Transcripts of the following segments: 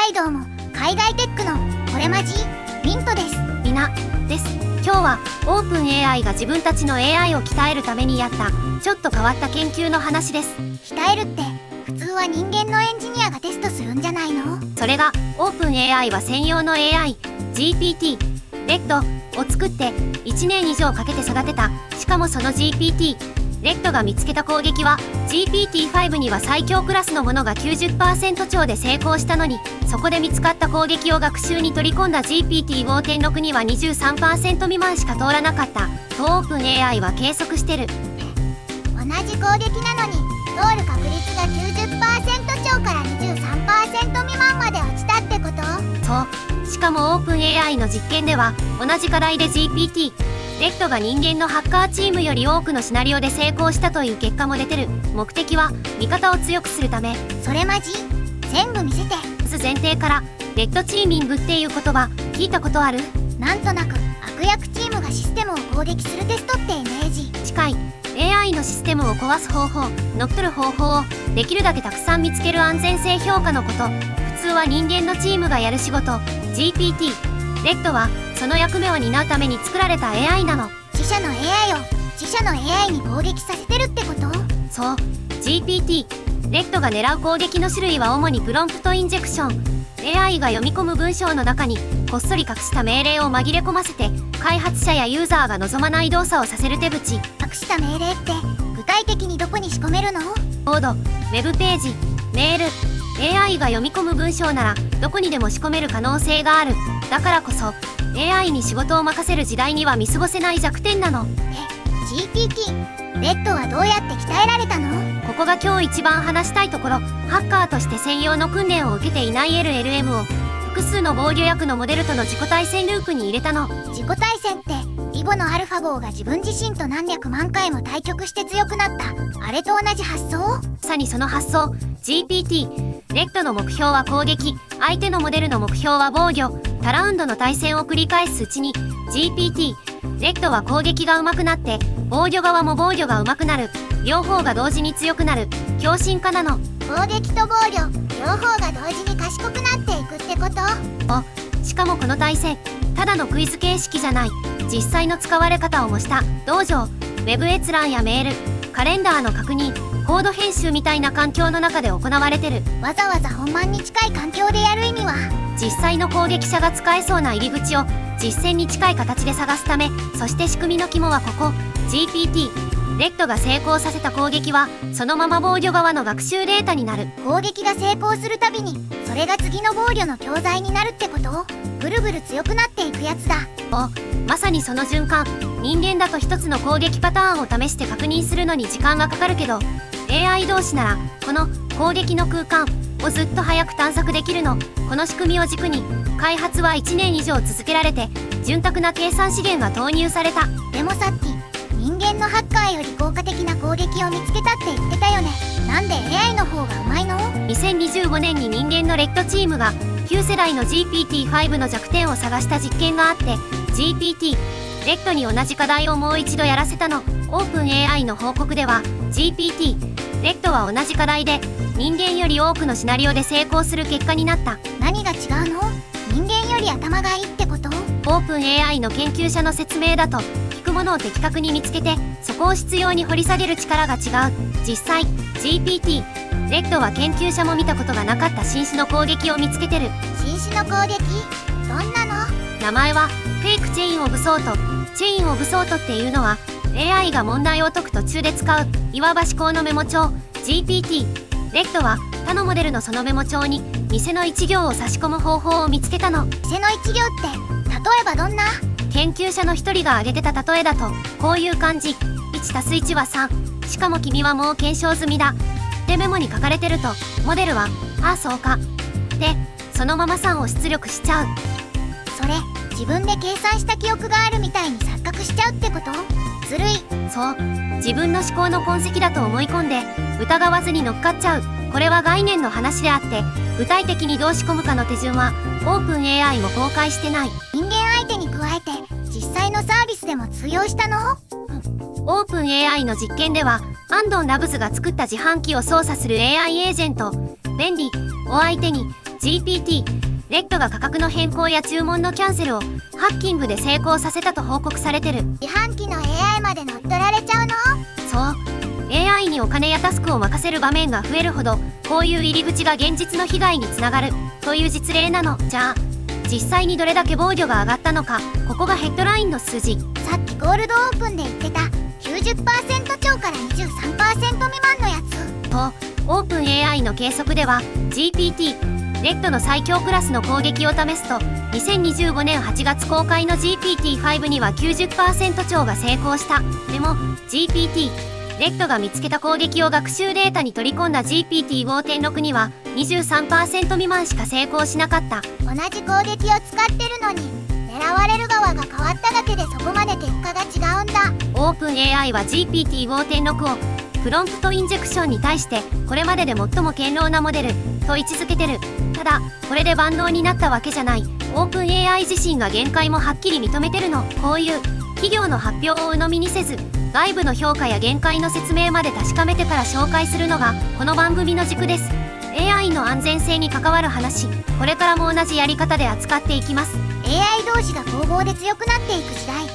海道も海外テックのこれまじミントです。みなです。今日はオープン AI が自分たちの AI を鍛えるためにやったちょっと変わった研究の話です。鍛えるって普通は人間のエンジニアがテストするんじゃないの？それがオープン AI は専用の AI GPT レッドを作って1年以上かけて育てた。しかもその GPT レッドが見つけた攻撃は GPT-5 には最強クラスのものが 90% 超で成功したのに、そこで見つかった攻撃を学習に取り込んだ GPT-5.6 には 23% 未満しか通らなかったとオープン AI は計測してる。同じ攻撃なのに通る確率が 90% 超から 23% 未満まで落ちたってこと？そう。しかもオープン AI の実験では同じ課題で GPTレッドが人間のハッカーチームより多くのシナリオで成功したという結果も出てる。目的は味方を強くするため。それマジ？全部見せて。まず前提からレッドチーミングっていう言葉聞いたことある？なんとなく悪役チームがシステムを攻撃するテストってイメージ。近い。 AI のシステムを壊す方法、乗っ取る方法をできるだけたくさん見つける安全性評価のこと。普通は人間のチームがやる仕事。 GPTレッドはその役目を担うために作られた AI なの。自社の AI を自社の AI に攻撃させてるってこと？そう。 GPTレッドが狙う攻撃の種類は主にプロンプトインジェクション。 AI が読み込む文章の中にこっそり隠した命令を紛れ込ませて開発者やユーザーが望まない動作をさせる手口。隠した命令って具体的にどこに仕込めるの？コード、ウェブページ、メール。 AI が読み込む文章ならどこにでも仕込める可能性がある。だからこそ AI に仕事を任せる時代には見過ごせない弱点なの。GPT レッドはどうやって鍛えられたの？ここが今日一番話したいところ。ハッカーとして専用の訓練を受けていない LLM を複数の防御役のモデルとの自己対戦ループに入れたの。自己対戦ってイボのアルファ棒が自分自身と何百万回も対局して強くなったあれと同じ発想？まさにその発想。 GPTレッドの目標は攻撃、相手のモデルの目標は防御。多ラウンドの対戦を繰り返すうちに GPTレッドは攻撃が上手くなって防御側も防御が上手くなる。両方が同時に強くなる強心化なの。攻撃と防御両方が同時に賢くなっていくってこと？しかもこの対戦ただのクイズ形式じゃない。実際の使われ方を模した道場、ウェブ閲覧やメール、カレンダーの確認、コード編集みたいな環境の中で行われてる。わざわざ本番に近い環境でやる意味は？実際の攻撃者が使えそうな入り口を実戦に近い形で探すため。そして仕組みの肝はここ。 GPTレッドが成功させた攻撃はそのまま防御側の学習データになる。攻撃が成功するたびにそれが次の防御の教材になるってこと？ぐるぐる強くなっていくやつだ。まさにその循環。人間だと一つの攻撃パターンを試して確認するのに時間がかかるけど AI 同士ならこの攻撃の空間をずっと早く探索できるの。この仕組みを軸に開発は1年以上続けられて潤沢な計算資源が投入された。でもさっき人間のハッカーより効果的な攻撃を見つけたって言ってたよね。なんで AI の方がうまいの？2025年に人間のレッドチームが旧世代の GPT-5 の弱点を探した実験があって GPT レッドに同じ課題をもう一度やらせたの。オープン AI の報告では GPT レッドは同じ課題で人間より多くのシナリオで成功する結果になった。何が違うの？人間より頭がいいってこと？オープン AI の研究者の説明だと聞くものを的確に見つけてそこを執拗に掘り下げる力が違う。実際 GPT レッドは研究者も見たことがなかった新種の攻撃を見つけてる。新種の攻撃？どんなの？名前はフェイクチェインオブソート。チェインオブソートっていうのは AI が問題を解く途中で使ういわば思考のメモ帳。 GPT レッドは他のモデルのそのメモ帳に偽の一行を差し込む方法を見つけたの。偽の一行って例えばどんな？研究者の一人が挙げてた例えだとこういう感じ。 1+1 は3。しかも君はもう検証済みだってメモに書かれてるとモデルはああそうかってそのまま3を出力しちゃう。それ自分で計算した記憶があるみたいに錯覚しちゃうってこと？ずるい。そう。自分の思考の痕跡だと思い込んで疑わずに乗っかっちゃう。これは概念の話であって具体的にどう仕込むかの手順はオープン AI も公開してない。人間相手に加えて実際のサービスでも通用したの？オープン AI の実験ではアンドンラブズが作った自販機を操作する AI エージェント便利を相手に GPT レッドが価格の変更や注文のキャンセルをハッキングで成功させたと報告されてる。自販機の AI まで乗っ取られちゃうの？そう、 AI にお金やタスクを任せる場面が増えるほどこういう入り口が現実の被害につながるという実例なの。じゃあ実際にどれだけ防御が上がったのか、ここがヘッドラインの数字。さっきゴールドオープンで言ってた 90% 超から 23% 未満のやつと、オープン AI の計測では GPT レッドの最強クラスの攻撃を試すと2025年8月公開の GPT-5 には 90% 超が成功した。でも GPT レッドが見つけた攻撃を学習データに取り込んだ GPT-5.6 には 23% 未満しか成功しなかった。同じ攻撃を使ってるのに狙われる側が変わっただけでそこまで結果が違うんだ。オープン AI は GPT-5.6 をプロンプトインジェクションに対してこれまでで最も堅牢なモデルと位置づけてる。ただこれで万能になったわけじゃない。オープン AI 自身が限界もはっきり認めてるの。こういう企業の発表を鵜呑みにせず外部の評価や限界の説明まで確かめてから紹介するのがこの番組の軸です。 AI の安全性に関わる話、これからも同じやり方で扱っていきます。 AI 同士が攻防で強くなっていく時代っ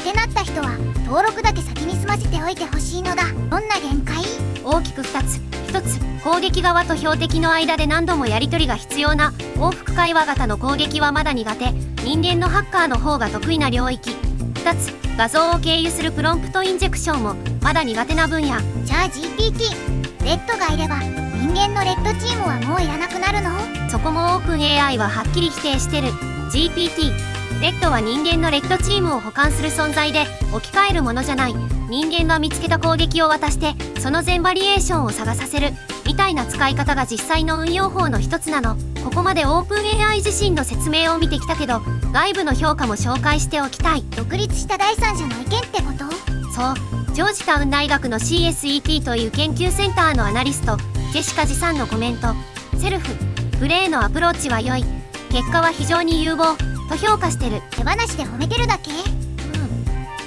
てなった人は登録だけ先に済ませておいてほしいのだ。どんな限界？大きく2つ。1つ、攻撃側と標的の間で何度もやり取りが必要な往復会話型の攻撃はまだ苦手。人間のハッカーの方が得意な領域。2つ、画像を経由するプロンプトインジェクションもまだ苦手な分野。じゃあ GPT レッドがいれば人間のレッドチームはもういらなくなるの？そこもオープン AI ははっきり否定してる。 GPT レッドは人間のレッドチームを補完する存在で置き換えるものじゃない。人間が見つけた攻撃を渡してその全バリエーションを探させるみたいな使い方が実際の運用法の一つなの。ここまでオープン AI 自身の説明を見てきたけど外部の評価も紹介しておきたい。独立した第三者の意見ってこと？そう、ジョージタウン大学の CSET という研究センターのアナリストジェシカ・ジさんのコメント。セルフプレーのアプローチは良い、結果は非常に有望と評価してる。手放しで褒めてるだけ？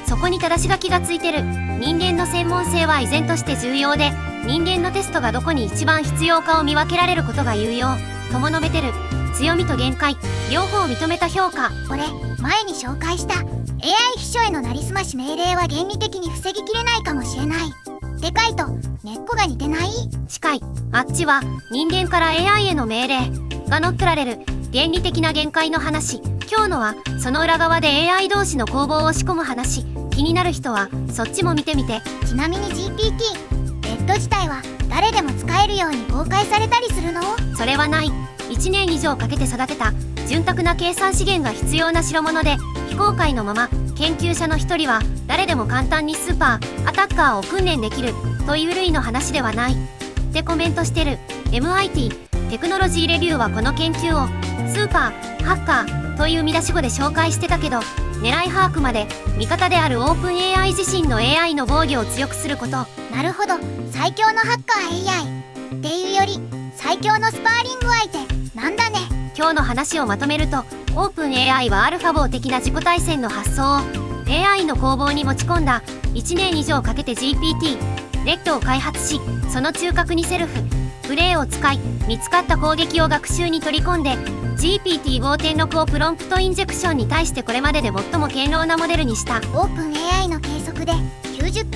そこに正し書きがついてる。人間の専門性は依然として重要で人間のテストがどこに一番必要かを見分けられることが有用とも述べてる。強みと限界両方を認めた評価。これ前に紹介した AI 秘書へのなりすまし命令は原理的に防ぎきれないかもしれない。でかいと根っこが似てない？近い。あっちは人間から AI への命令が乗っ取られる原理的な限界の話。今日のはその裏側で AI 同士の攻防を仕込む話。気になる人はそっちも見てみて。ちなみに GPT レッド自体は誰でも使えるように公開されたりするの？それはない。1年以上かけて育てた潤沢な計算資源が必要な代物で非公開のまま、研究者の一人は誰でも簡単にスーパーアタッカーを訓練できるという類の話ではないってコメントしてる。 MIT テクノロジーレビューはこの研究をスーパーハッカーという見出し語で紹介してたけど、狙い把握まで味方であるオープン AI 自身の AI の防御を強くすること。なるほど、最強のハッカー AI っていうより最強のスパーリング相手なんだね。今日の話をまとめると、オープン AI はアルファ棒的な自己対戦の発想を AI の攻防に持ち込んだ。1年以上かけて GPT レッドを開発し、その中核にセルフプレイを使い見つかった攻撃を学習に取り込んで GPT-5.6 をプロンプトインジェクションに対してこれまでで最も堅牢なモデルにした。オープン AI の計測で 90%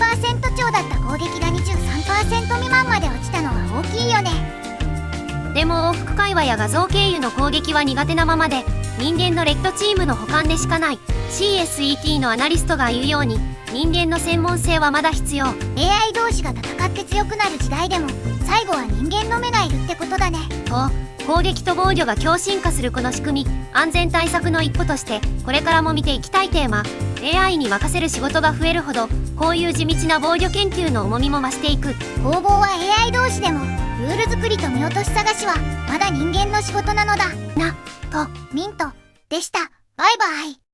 超だった攻撃が 23% 未満まで落ちたのは大きいよね。でも往復会話や画像経由の攻撃は苦手なままで人間のレッドチームの補完でしかない。 CSET のアナリストが言うように人間の専門性はまだ必要。 AI 同士が戦って強くなる時代でも最後は人間の目がいるってことだね。と、攻撃と防御が強進化するこの仕組み、安全対策の一歩としてこれからも見ていきたいテーマ。 AI に任せる仕事が増えるほどこういう地道な防御研究の重みも増していく。攻防は AI 同士でもルール作りと見落とし探しはまだ人間の仕事なのだ。な、とミントでした。バイバイ。